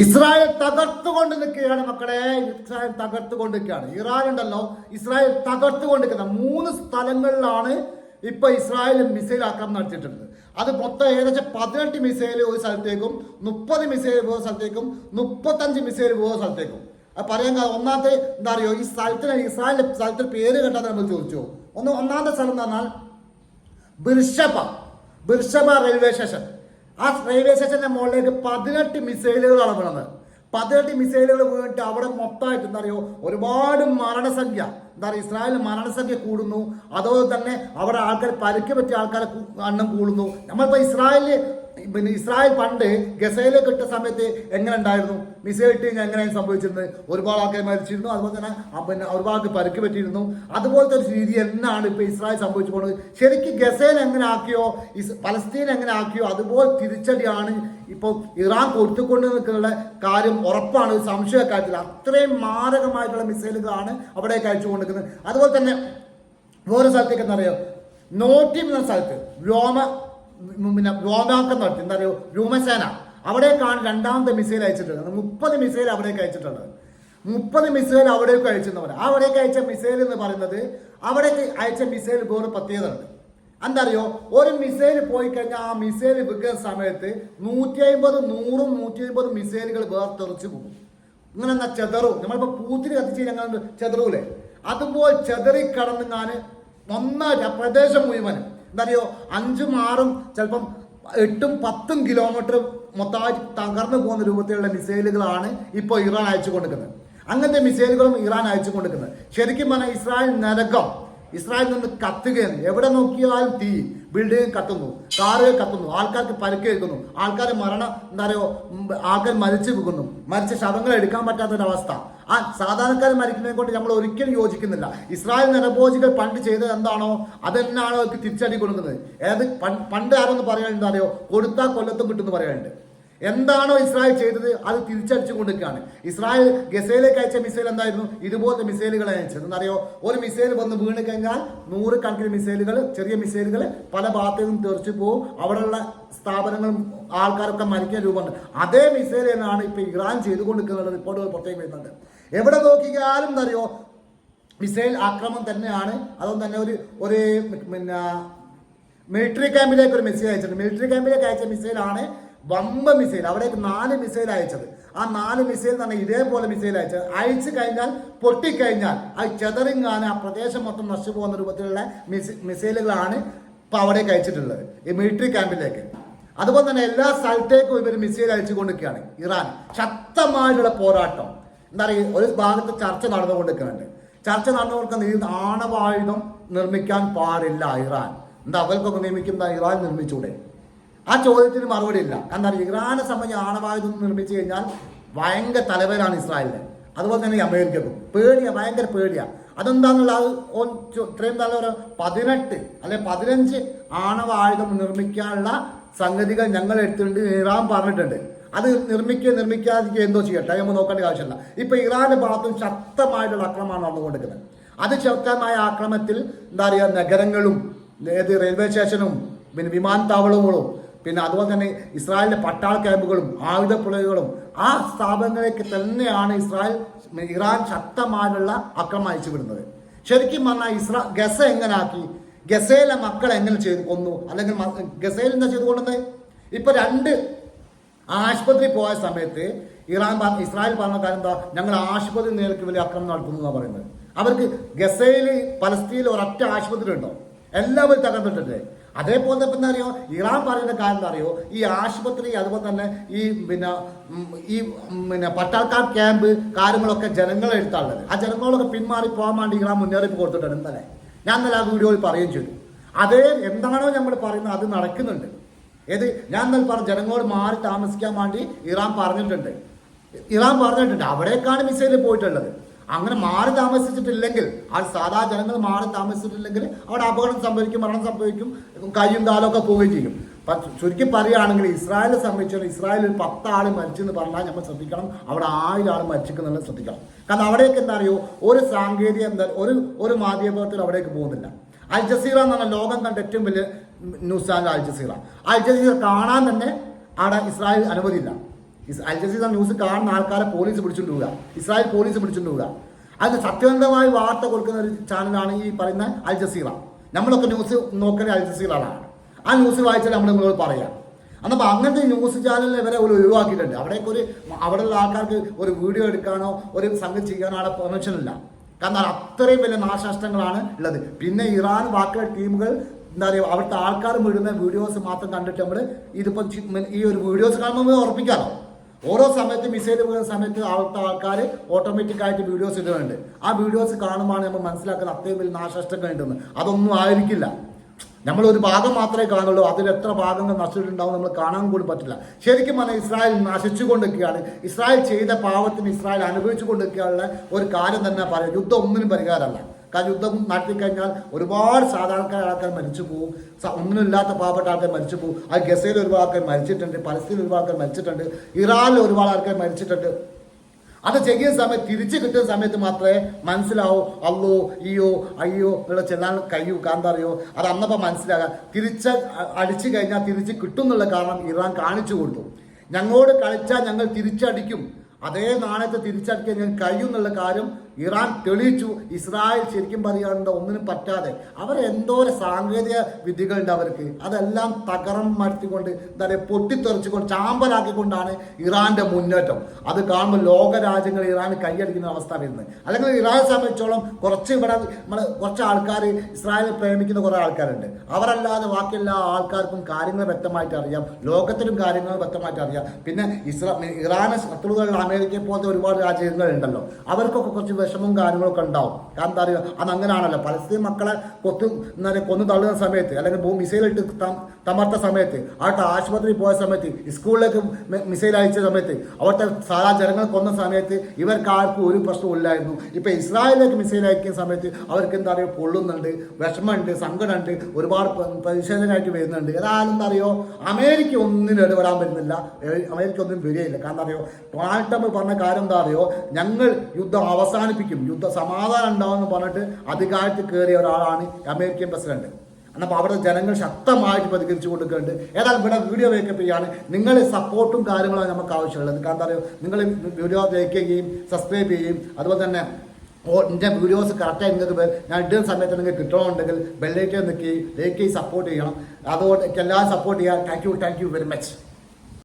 Israel തകർത്തുകൊണ്ട് നിൽക്കുകയാണ് മക്കളെ. Israel തകർത്തുകൊണ്ട് നിൽക്കുകയാണ്. ഇറാൻ ഉണ്ടല്ലോ, ഇസ്രായേൽ തകർത്തുകൊണ്ട് നിൽക്കുന്ന 3 സ്ഥലങ്ങളിലാണ് ഇപ്പൊ ഇസ്രായേൽ മിസൈൽ ആക്രമണം നടത്തിയിട്ടുണ്ട്. അത് മൊത്തം ഏകദേശം 18 മിസൈൽ ഒരു സ്ഥലത്തേക്കും, 30 മിസൈൽ വേറെ സ്ഥലത്തേക്കും, 35 മിസൈൽ വേറെ സ്ഥലത്തേക്കും. അത് പറയാൻ ഒന്നാമത്തെ എന്താ അറിയോ, ഈ സ്ഥലത്തിന് ഇസ്രായേലിന്റെ സ്ഥലത്തിന് പേര് കേട്ടാൽ നമ്മൾ ചോദിച്ചു. ഒന്നാമത്തെ സ്ഥലം എന്ന് പറഞ്ഞാൽ ബിർഷബ റെയിൽവേ സ്റ്റേഷൻ. ആ റെയിൽവേ സ്റ്റേഷന്റെ മുകളിലേക്ക് 18 മിസൈലുകളാണ് വീണത്. 18 മിസൈലുകൾ വീണിട്ട് അവിടെ മൊത്തമായിട്ട് എന്താ അറിയോ, ഒരുപാട് മരണസംഖ്യ, എന്താ പറയുക, ഇസ്രായേലിൽ മരണസംഖ്യ കൂടുന്നു. അതുപോലെ തന്നെ അവിടെ ആൾക്കാർ പരിക്ക് പറ്റിയ ആൾക്കാരെ എണ്ണം കൂടുന്നു. നമ്മളിപ്പോ ഇസ്രായേൽ പണ്ട് ഗസയിലേക്ക് ഇട്ട സമയത്ത് എങ്ങനെ ഉണ്ടായിരുന്നു, മിസൈൽ ഇട്ട് കഴിഞ്ഞാൽ എങ്ങനെയാണ് സംഭവിച്ചിരുന്നത്? ഒരുപാട് ആൾക്കാർ മരിച്ചിരുന്നു, അതുപോലെ തന്നെ ഒരുപാട് പരിക്ക് പറ്റിയിരുന്നു. അതുപോലത്തെ ഒരു രീതി എന്നാണ് ഇപ്പൊ ഇസ്രായേൽ സംഭവിച്ചു പോകുന്നത്. ശരിക്കും ഗസയിൽ എങ്ങനെ ആക്കിയോ, പലസ്തീൻ എങ്ങനെ ആക്കിയോ അതുപോലെ തിരിച്ചടിയാണ് ഇപ്പോൾ ഇറാൻ കൊടുത്തുകൊണ്ട് നിൽക്കുന്ന കാര്യം ഉറപ്പാണ്, സംശയ കാര്യത്തിൽ. അത്രയും മാരകമായിട്ടുള്ള മിസൈലുകളാണ് അവിടേക്ക് അയച്ചു കൊണ്ടിരിക്കുന്നത്. അതുപോലെ തന്നെ വേറെ സ്ഥലത്തേക്ക് എന്താ പറയുക, നോട്ടീം എന്ന സ്ഥലത്ത് വ്യോമാക്കം നടത്തി, എന്താ പറയുക, വ്യോമസേന അവിടേക്കാണ് രണ്ടാമത്തെ മിസൈൽ അയച്ചിട്ടുള്ളത്. 30 മിസൈൽ അവിടേക്ക് അയച്ചിട്ടുള്ളത്. 30 മിസൈൽ അവിടേക്ക് അയച്ചെന്ന് അവിടേക്ക് അയച്ച മിസൈൽ എന്ന് പറയുന്നത്, അവിടേക്ക് അയച്ച മിസൈൽ വേറെ പ്രത്യേകത ഉണ്ട്. എന്താ അറിയോ, ഒരു മിസൈൽ പോയി കഴിഞ്ഞാൽ ആ മിസൈൽ വിൽക്കുന്ന സമയത്ത് 150 മിസൈലുകൾ വേർത്തെറിച്ച് പോകും. ഇങ്ങനെ എന്നാ ചെതറും. നമ്മളിപ്പോ പൂത്തിരി കത്തിച്ച് ഞങ്ങൾ ചെതറൂലേ, അതുപോലെ ചെതറി കടന്ന് ഞാൻ ഒന്നായിട്ട് ആ പ്രദേശം മുഴുവനും എന്താ അറിയോ, 5ഉം 6ഉം ചിലപ്പം 8ഉം 10ഉം കിലോമീറ്റർ മൊത്തമായിട്ട് തകർന്നു പോകുന്ന രൂപത്തിലുള്ള മിസൈലുകളാണ് ഇപ്പോൾ ഇറാൻ അയച്ചു കൊണ്ടിരിക്കുന്നത്. അങ്ങനത്തെ മിസൈലുകളും ഇറാൻ അയച്ചു കൊണ്ടിരിക്കുന്നത്. ശരിക്കും പറഞ്ഞാൽ ഇസ്രായേൽ നരകം, ഇസ്രായേലിൽ നിന്ന് കത്തുകയാണ്. എവിടെ നോക്കിയാലും തീ, ബിൽഡിംഗ് കത്തുന്നു, കാറുകൾ കത്തുന്നു, ആൾക്കാർക്ക് പരിക്കേൽക്കുന്നു, ആൾക്കാർ എന്താ പറയുക, ആൾക്കാർ മരിച്ചു പോകുന്നു, മരിച്ച ശവങ്ങൾ എടുക്കാൻ പറ്റാത്തൊരവസ്ഥ. ആ സാധാരണക്കാർ മരിക്കുന്നതിനെ കൊണ്ട് നമ്മൾ ഒരിക്കലും യോജിക്കുന്നില്ല. ഇസ്രായേൽ നരഭോജികൾ പണ്ട് ചെയ്തത് എന്താണോ അതെന്നാണോ അവർക്ക് തിരിച്ചടി കൊടുക്കുന്നത്. പണ്ട് ആരെന്ന് പറയാൻ എന്താ അറിയോ, കൊടുത്താൽ കൊല്ലത്തും കിട്ടുമെന്ന് പറയാനുണ്ട്. എന്താണോ ഇസ്രായേൽ ചെയ്തത് അത് തിരിച്ചടിച്ചു കൊണ്ടിരിക്കുകയാണ്. ഇസ്രായേൽ ഗസയിലേക്ക് അയച്ച മിസൈൽ എന്തായിരുന്നു, ഇതുപോലത്തെ മിസൈലുകൾ അയച്ചത്. എന്നറിയോ, ഒരു മിസൈൽ വന്ന് വീണ് കഴിഞ്ഞാൽ 100 കണക്കിന് മിസൈലുകൾ, ചെറിയ മിസൈലുകൾ പല ഭാഗത്തേക്കും തെറിച്ചു പോകും. അവിടെയുള്ള സ്ഥാപനങ്ങളും ആൾക്കാരൊക്കെ മരിക്കുന്ന രൂപമുണ്ട്. അതേ മിസൈൽ തന്നെയാണ് ഇപ്പൊ ഇറാൻ ചെയ്തുകൊണ്ടിരിക്കുന്ന റിപ്പോർട്ടുകൾ പുറത്തേക്ക് വരുന്നുണ്ട്. എവിടെ നോക്കിയാലും എന്തറിയോ മിസൈൽ ആക്രമണം തന്നെയാണ്. അതുകൊണ്ട് തന്നെ ഒരു മിലിറ്ററി ക്യാമ്പിലേക്ക് ഒരു മിസൈൽ അയച്ചിട്ടുണ്ട്. മിലിറ്ററി ക്യാമ്പിലേക്ക് അയച്ച മിസൈലാണ് വമ്പ മിസൈൽ. അവിടേക്ക് 4 മിസൈൽ അയച്ചത്. ആ 4 മിസൈൽ എന്ന് പറഞ്ഞാൽ ഇതേപോലെ മിസൈൽ അയച്ചു കഴിഞ്ഞാൽ പൊട്ടിക്കഴിഞ്ഞാൽ അത് ചെതറിങ്ങാൻ ആ പ്രദേശം മൊത്തം നശിച്ചു പോകുന്ന രൂപത്തിലുള്ള മിസൈലുകളാണ് ഇപ്പൊ അവിടേക്ക് അയച്ചിട്ടുള്ളത്, ഈ മിലിറ്ററി ക്യാമ്പിലേക്ക്. അതുപോലെ തന്നെ എല്ലാ സ്ഥലത്തേക്കും ഇവർ മിസൈൽ അയച്ചു കൊണ്ടിരിക്കുകയാണ് ഇറാൻ. ശക്തമായിട്ടുള്ള പോരാട്ടം. എന്താ പറയുക, ഒരു ഭാഗത്ത് ചർച്ച നടന്നുകൊണ്ടിരിക്കുന്നുണ്ട്. ചർച്ച നടന്നുകൊടുക്കുന്ന ആണവായുധം നിർമ്മിക്കാൻ പാടില്ല ഇറാൻ. എന്താ അവർക്കൊക്കെ നിയമിക്കുന്ന ഇറാൻ നിർമ്മിച്ചൂടെ? ആ ചോദ്യത്തിന് മറുപടി ഇല്ല. എന്താ പറയുക, ഇറാനെ സംബന്ധിച്ച് ആണവായുധം നിർമ്മിച്ചു കഴിഞ്ഞാൽ ഭയങ്കര തലവേദനയാണ് ഇസ്രായേലിന്. അതുപോലെ തന്നെ അമേരിക്കക്കും പേടിയാ, ഭയങ്കര പേടിയാ. അതെന്താന്നുള്ള ഇത്രയും നല്ല ഒരു 18 അല്ലെ 15 ആണവായുധം നിർമ്മിക്കാനുള്ള സംഗതികൾ ഞങ്ങൾ എടുത്തിട്ടുണ്ട്, ഇറാൻ പറഞ്ഞിട്ടുണ്ട്. അത് നിർമ്മിക്കാതിരിക്കുക എന്തോ ചെയ്യട്ടെ, നമ്മൾ നോക്കേണ്ട ആവശ്യമില്ല. ഇപ്പൊ ഇറാന്റെ ഭാഗത്തും ശക്തമായിട്ടുള്ള ആക്രമണമാണ് നടന്നുകൊണ്ടിരിക്കുന്നത്. അതിശക്തമായ ആക്രമണത്തിൽ എന്താ പറയുക, നഗരങ്ങളും റെയിൽവേ സ്റ്റേഷനും പിന്നെ വിമാനത്താവളങ്ങളും പിന്നെ അതുപോലെ തന്നെ ഇസ്രായേലിന്റെ പട്ടാള ക്യാമ്പുകളും ആയുധപ്പുഴകളും ആ സ്ഥാപനങ്ങളിലേക്ക് തന്നെയാണ് ഇറാൻ ശക്തമായിട്ടുള്ള ആക്രമണം അയച്ചു വിടുന്നത്. ശരിക്കും പറഞ്ഞാൽ ഗസ എങ്ങനെ ആക്കി, ഗസയിലെ മക്കളെ എങ്ങനെ ചെയ്തു കൊന്നു, അല്ലെങ്കിൽ ഗസയിൽ എന്താ ചെയ്തു കൊണ്ടുവന്നത്? ഇപ്പൊ 2 ആശുപത്രി പോയ സമയത്ത് ഇസ്രായേൽ പറഞ്ഞ കാര്യം എന്താ, ഞങ്ങൾ ആശുപത്രി നേർക്ക് വലിയ ആക്രമണം നടത്തുന്നു എന്നാണ് പറയുന്നത്. അവർക്ക് ഗസയിൽ പലസ്തീനിൽ ഒരൊറ്റ ആശുപത്രി ഉണ്ടോ? എല്ലാവരും തകർന്നിട്ടുണ്ട്. അതേപോലെ തന്നെ എന്താ അറിയോ, ഇറാൻ പറയുന്ന കാര്യം എന്താ അറിയോ, ഈ ആശുപത്രി അതുപോലെ തന്നെ ഈ പട്ടാൾക്കാർ ക്യാമ്പ് കാര്യങ്ങളൊക്കെ ജനങ്ങളെ എടുത്താണുള്ളത്. ആ ജനങ്ങളൊക്കെ പിന്മാറി പോകാൻ വേണ്ടി ഇറാൻ മുന്നറിയിപ്പ് കൊടുത്തിട്ടുണ്ട്. എന്തായാലും ഞാൻ ഇന്നലെ ആ വീഡിയോയിൽ പറയുകയും ചെയ്തു. അതേ എന്താണോ നമ്മൾ പറയുന്നത് അത് നടക്കുന്നുണ്ട്. ഞാൻ ഇന്നലെ പറഞ്ഞ ജനങ്ങളോട് മാറി താമസിക്കാൻ വേണ്ടി ഇറാൻ പറഞ്ഞിട്ടുണ്ട്. അവിടേക്കാണ് മിസൈൽ പോയിട്ടുള്ളത്. അങ്ങനെ മാറി താമസിച്ചിട്ടില്ലെങ്കിൽ, ആ സാധാ ജനങ്ങൾ മാറി താമസിച്ചിട്ടില്ലെങ്കിൽ അവിടെ അപകടം സംഭവിക്കും, മരണം സംഭവിക്കും, കയ്യും കാലമൊക്കെ പോവുകയും ചെയ്യും. ചുരുക്കി പറയുകയാണെങ്കിൽ ഇസ്രായേലിനെ സംബന്ധിച്ചാൽ ഇസ്രായേലിൽ 10 ആൾ മരിച്ചെന്ന് പറഞ്ഞാൽ നമ്മൾ ശ്രദ്ധിക്കണം, അവിടെ 1000 ആൾ മരിച്ചിരിക്കുന്നുള്ളത് ശ്രദ്ധിക്കണം. കാരണം അവിടേക്ക് എന്താ അറിയോ, ഒരു സാങ്കേതിക ഒരു മാധ്യമത്തിൽ അവിടേക്ക് പോകുന്നില്ല. അൽ ജസീറ എന്ന് പറഞ്ഞാൽ ലോകം കണ്ട ഏറ്റവും വലിയ ന്യൂസ് ചാനൽ അൽ ജസീറ കാണാൻ തന്നെ അവിടെ ഇസ്രായേൽ അനുമതിയില്ല. അൽ ജസീറ ന്യൂസ് കാണുന്ന ആൾക്കാരെ പോലീസ് പിടിച്ചുകൊണ്ട് പോവുക, ഇസ്രായേൽ പോലീസ് പിടിച്ചുകൊണ്ട് പോവുക. അത് സത്യസന്ധമായി വാർത്ത കൊടുക്കുന്ന ഒരു ചാനലാണ് ഈ പറയുന്ന അൽ ജസീറ. നമ്മളൊക്കെ ന്യൂസ് നോക്കുന്നത് അൽ ജസീറയാണ്. ആ ന്യൂസ് വായിച്ചാൽ നമ്മൾ നിങ്ങളോട് പറയാം. എന്നപ്പോൾ അങ്ങനത്തെ ന്യൂസ് ചാനലിൽ ഇവരെ ഒരു ഒഴിവാക്കിയിട്ടുണ്ട്. അവിടേക്ക് അവിടെയുള്ള ആൾക്കാർക്ക് ഒരു വീഡിയോ എടുക്കാനോ ഒരു സംഗതി ചെയ്യാനോ അവിടെ പെർമിഷൻ ഇല്ല. കാരണം അത്രയും വലിയ നാശനഷ്ടങ്ങളാണ് ഉള്ളത്. പിന്നെ ഇറാൻ ബാക്കിയുള്ള ടീമുകൾ എന്താ പറയുക, അവിടുത്തെ ആൾക്കാർ വിടുന്ന വീഡിയോസ് മാത്രം കണ്ടിട്ട് നമ്മൾ ഇതിപ്പോൾ ഈ ഒരു വീഡിയോസ് കാണുമ്പോൾ ഉറപ്പിക്കാമല്ലോ. ഓരോ സമയത്ത് മിസൈൽ വീഴുന്ന സമയത്ത് അവിടുത്തെ ആൾക്കാർ ഓട്ടോമാറ്റിക്കായിട്ട് വീഡിയോസ് ഇടുന്നുണ്ട്. ആ വീഡിയോസ് കാണുമ്പോൾ നമ്മൾ മനസ്സിലാക്കുന്നത് അത്രയും വലിയ നാശനഷ്ടങ്ങൾ ഉണ്ടെന്ന്. അതൊന്നും ആയിരിക്കില്ല. നമ്മളൊരു ഭാഗം മാത്രമേ കാണുള്ളൂ. അതിൽ എത്ര ഭാഗങ്ങൾ നശിച്ചിട്ടുണ്ടാവും നമ്മൾ കാണാൻ കൂടി പറ്റില്ല. ശരിക്കും പറഞ്ഞാൽ ഇസ്രായേൽ നശിച്ചുകൊണ്ടിരിക്കുകയാണ്. ഇസ്രായേൽ ചെയ്ത പാവത്തിന് ഇസ്രായേൽ അനുഭവിച്ചു കൊണ്ടിരിക്കാനുള്ള ഒരു കാര്യം തന്നെ പറയാം. യുദ്ധം ഒന്നിനും പരിഹാരമല്ല. കാരണം യുദ്ധം നടത്തിക്കഴിഞ്ഞാൽ ഒരുപാട് സാധാരണക്കാരായ ആൾക്കാർ മരിച്ചു പോകും, ഒന്നിനും ഇല്ലാത്ത പാവപ്പെട്ട ആൾക്കാർ മരിച്ചു പോകും. ആ ഗസയിൽ ഒരുപാട് ആൾക്കാർ മരിച്ചിട്ടുണ്ട്, പലസ്തീനിൽ ഒരുപാട് ആൾക്കാർ മരിച്ചിട്ടുണ്ട്, ഇറാനിൽ ഒരുപാട് ആൾക്കാർ മരിച്ചിട്ടുണ്ട്. അത് ചെയ്യുന്ന സമയത്ത് തിരിച്ചു കിട്ടുന്ന സമയത്ത് മാത്രമേ മനസ്സിലാവൂ അല്ലോ അയ്യോ എന്നുള്ള ചെല്ലാൻ കഴിയൂ. കാരണം അറിയോ, അത് അന്നപ്പോൾ മനസ്സിലാകാം. അടിച്ചു കഴിഞ്ഞാൽ തിരിച്ച് കിട്ടും എന്നുള്ള കാരണം ഇറാൻ കാണിച്ചു കൊടുത്തു. ഞങ്ങളോട് കളിച്ചാൽ ഞങ്ങൾ തിരിച്ചടിക്കും, അതേ നാണയത്തെ തിരിച്ചടിക്കാൻ ഞങ്ങൾ കഴിയും എന്നുള്ള കാര്യം ഇറാൻ തെളിയിച്ചു. ഇസ്രായേൽ ശരിക്കും പറയുകയാണെങ്കിൽ ഒന്നിനും പറ്റാതെ അവരെന്തോരം സാങ്കേതിക വിദ്യകളുണ്ട് അവർക്ക്. അതെല്ലാം തകരം മരത്തിക്കൊണ്ട് എന്താ പറയുക പൊട്ടിത്തെറിച്ചുകൊണ്ട് ചാമ്പലാക്കിക്കൊണ്ടാണ് ഇറാന്റെ മുന്നേറ്റം. അത് കാണുമ്പോൾ ലോക രാജ്യങ്ങൾ ഇറാന് കൈയടിക്കുന്ന അവസ്ഥ വരുന്നത്. അല്ലെങ്കിൽ ഇറാനെ സംബന്ധിച്ചോളം കുറച്ച് ആൾക്കാർ ഇസ്രായേലിനെ പ്രേമിക്കുന്ന കുറേ ആൾക്കാരുണ്ട്. അവരല്ലാതെ ബാക്കിയെല്ലാ ആൾക്കാർക്കും കാര്യങ്ങൾ വ്യക്തമായിട്ട് അറിയാം, ലോകത്തിനും കാര്യങ്ങൾ വ്യക്തമായിട്ട് അറിയാം. പിന്നെ ഇറാനെ ശത്രുക്കളുള്ള അമേരിക്കയെ പോലത്തെ ഒരുപാട് രാജ്യങ്ങളുണ്ടല്ലോ, അവർക്കൊക്കെ കുറച്ച് വിഷമവും കാര്യങ്ങളൊക്കെ ഉണ്ടാവും. കാരണം എന്താ പറയുക, അത് അങ്ങനെയാണല്ലോ. പലസ്തീൻ മക്കളെ കൊന്നു തള്ളുന്ന സമയത്ത് അല്ലെങ്കിൽ മിസൈലിട്ട് തമർത്ത സമയത്ത്, അവിടുത്തെ ആശുപത്രിയിൽ പോയ സമയത്ത്, സ്കൂളിലേക്ക് മിസൈൽ അയച്ച സമയത്ത്, അവിടുത്തെ സാധാരണ ജനങ്ങൾ കൊന്ന സമയത്ത് ഇവർക്ക് ആർക്കും ഒരു പ്രശ്നവും ഇല്ലായിരുന്നു. ഇപ്പം ഇസ്രായേലിലേക്ക് മിസൈൽ അയക്കുന്ന സമയത്ത് അവർക്ക് എന്താ പറയുക പൊള്ളുന്നുണ്ട്, വിഷമമുണ്ട്, സങ്കടമുണ്ട്, ഒരുപാട് പ്രതിഷേധമായിട്ട് വരുന്നുണ്ട്. ഏതായാലും എന്താ അറിയോ, അമേരിക്ക ഒന്നിനും ഇടപെടാൻ പറ്റുന്നില്ല, അമേരിക്ക ഒന്നും വരികയില്ല. കാരണം അറിയോ, ഡൊണാൾഡ് ട്രംപ് പറഞ്ഞ കാര്യം എന്താ അറിയോ, ഞങ്ങൾ യുദ്ധം അവസാനിപ്പിക്കും, യുദ്ധ സമാധാനം ഉണ്ടാവുമെന്ന് പറഞ്ഞിട്ട് അധികാരത്തിൽ കയറിയ ഒരാളാണ് അമേരിക്കൻ പ്രസിഡന്റ്. എന്നപ്പോൾ അവിടെ ജനങ്ങൾ ശക്തമായിട്ട് പ്രതികരിച്ചു കൊടുക്കുന്നുണ്ട്. ഏതായാലും ഇവിടെ വീഡിയോ വേക്കപ്പ് ചെയ്യാണ്. നിങ്ങൾ സപ്പോർട്ടും കാര്യങ്ങളാണ് നമുക്ക് ആവശ്യമുള്ളത്. കാരണം അറിയോ, നിങ്ങൾ വീഡിയോ ലൈക്ക് ചെയ്യുകയും സബ്സ്ക്രൈബ് ചെയ്യുകയും അതുപോലെ തന്നെ എൻ്റെ വീഡിയോസ് കറക്റ്റായി നിങ്ങൾക്ക് ഞാൻ ഇടുന്ന സമയത്ത് നിങ്ങൾക്ക് കിട്ടണമെന്നുണ്ടെങ്കിൽ ബെല്ലൈക്കൻ നിൽക്കുകയും ലൈക്ക് ചെയ്ത് സപ്പോർട്ട് ചെയ്യണം. അതുകൊണ്ട് എല്ലാവരും സപ്പോർട്ട് ചെയ്യുക. Thank you very much.